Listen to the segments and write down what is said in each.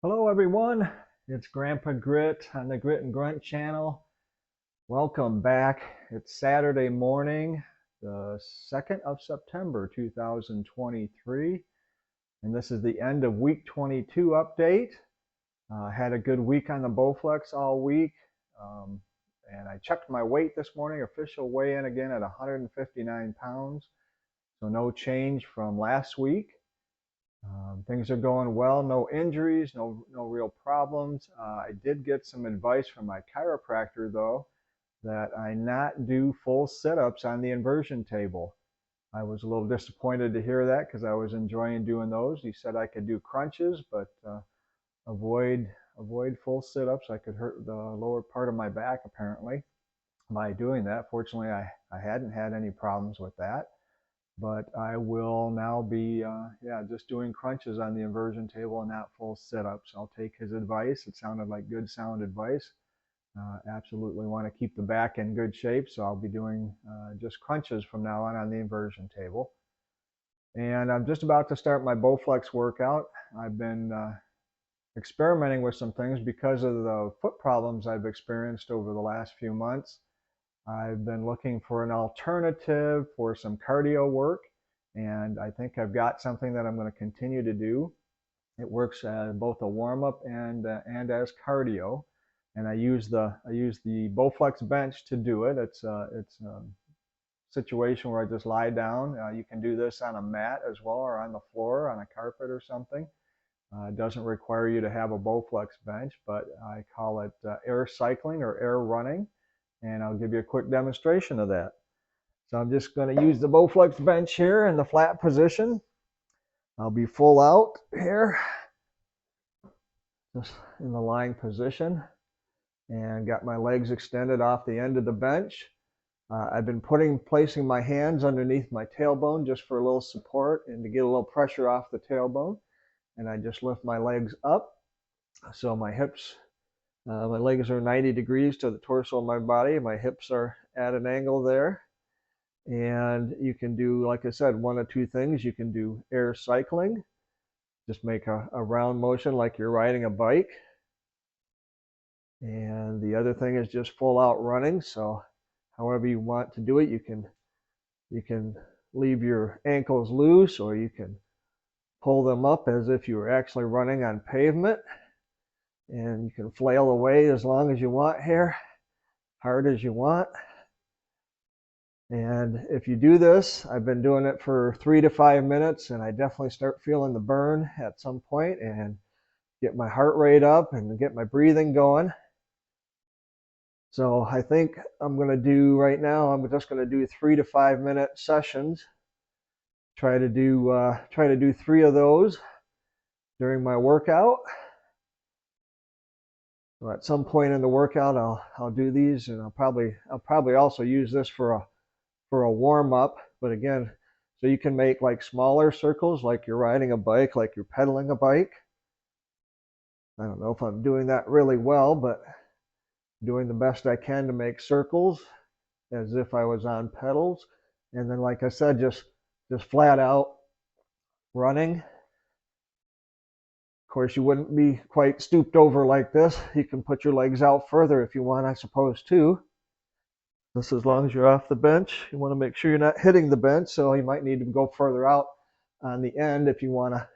Hello everyone, it's Grandpa Grit on the Grit and Grunt channel. Welcome back. It's Saturday morning, the 2nd of September 2023, and this is the end of week 22 update. Had a good week on the Bowflex all week, and I checked my weight this morning, official weigh-in again at 159 pounds, so no change from last week. Things are going well, no injuries, no real problems. I did get some advice from my chiropractor though that I not do full sit-ups on the inversion table. I was a little disappointed to hear that because I was enjoying doing those. He said I could do crunches, but avoid full sit-ups. I could hurt the lower part of my back apparently by doing that. Fortunately, I hadn't had any problems with that. But I will now be just doing crunches on the inversion table and not full sit-ups. I'll take his advice. It sounded like good sound advice. Absolutely want to keep the back in good shape, so I'll be doing just crunches from now on the inversion table. And I'm just about to start my Bowflex workout. I've been experimenting with some things because of the foot problems I've experienced over the last few months. I've been looking for an alternative for some cardio work, and I think I've got something that I'm going to continue to do. It works as both a warm-up and as cardio, and I use the Bowflex bench to do it. It's a situation where I just lie down. You can do this on a mat as well, or on the floor, on a carpet or something. It doesn't require you to have a Bowflex bench, but I call it air cycling or air running. And I'll give you a quick demonstration of that. So I'm just going to use the Bowflex bench here in the flat position. I'll be full out here, just in the lying position, and got my legs extended off the end of the bench. I've been placing my hands underneath my tailbone just for a little support and to get a little pressure off the tailbone. And I just lift my legs up so my hips my legs are 90 degrees to the torso of my body. My hips are at an angle there. And you can do, like I said, one of two things. You can do air cycling. Just make a round motion like you're riding a bike. And the other thing is just full out running. So however you want to do it, you can leave your ankles loose, or you can pull them up as if you were actually running on pavement. And you can flail away as long as you want here, hard as you want. And if you do this, I've been doing it for 3 to 5 minutes, and I definitely start feeling the burn at some point and get my heart rate up and get my breathing going. So I think I'm going to do right now, I'm just going to do 3 to 5 minute sessions. Try to do 3 of those during my workout. So at some point in the workout, I'll do these, and I'll probably also use this for a warm up. But again, so you can make like smaller circles, like you're riding a bike, like you're pedaling a bike. I don't know if I'm doing that really well, but doing the best I can to make circles as if I was on pedals. And then, like I said, just flat out running. Of course, you wouldn't be quite stooped over like this. You can put your legs out further if you want, I suppose, too. Just as long as you're off the bench. You want to make sure you're not hitting the bench, so you might need to go further out on the end if you want to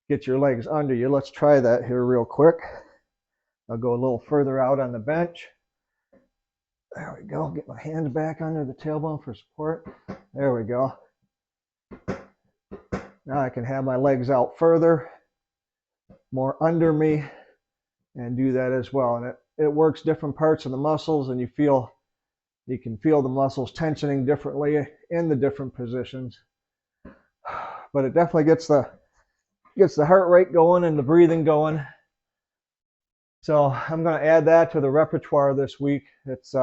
get your legs under you. Let's try that here real quick. I'll go a little further out on the bench. There we go. Get my hands back under the tailbone for support. There we go. Now I can have my legs out further, more under me, and do that as well. And it works different parts of the muscles, and you can feel the muscles tensioning differently in the different positions. But it definitely gets the heart rate going and the breathing going. So I'm going to add that to the repertoire this week. It's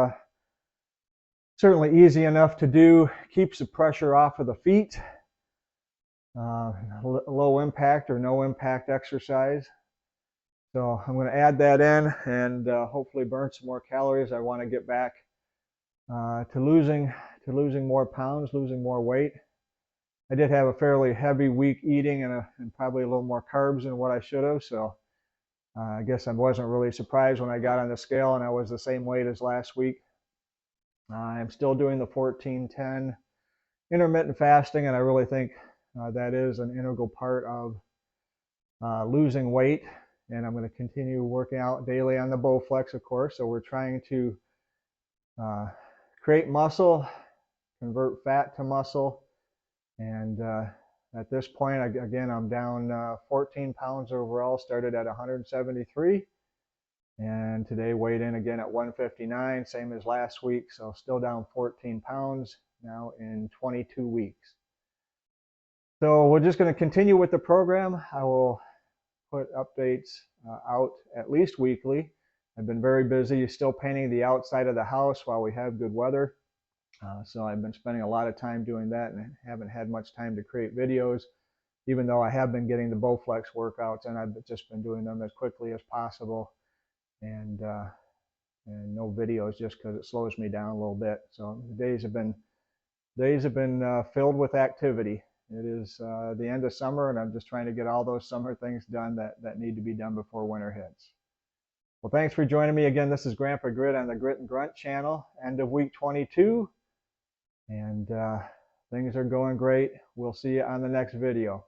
certainly easy enough to do, keeps the pressure off of the feet. Low impact or no impact exercise. So I'm going to add that in and hopefully burn some more calories. I want to get back to losing more pounds, losing more weight. I did have a fairly heavy week eating and probably a little more carbs than what I should have. So I guess I wasn't really surprised when I got on the scale and I was the same weight as last week. I'm still doing the 14-10 intermittent fasting, and I really think that is an integral part of losing weight. And I'm going to continue working out daily on the Bowflex, of course. So we're trying to create muscle, convert fat to muscle. And at this point, again, I'm down 14 pounds overall, started at 173. And today weighed in again at 159, same as last week. So still down 14 pounds now in 22 weeks. So we're just going to continue with the program. I will put updates out at least weekly. I've been very busy still painting the outside of the house while we have good weather. So I've been spending a lot of time doing that and haven't had much time to create videos, even though I have been getting the Bowflex workouts, and I've just been doing them as quickly as possible. And no videos just because it slows me down a little bit. So the days have been filled with activity. It is the end of summer, and I'm just trying to get all those summer things done that need to be done before winter hits. Well, thanks for joining me again. This is Grampa Grit on the Grit and Grunt channel. End of week 22, and things are going great. We'll see you on the next video.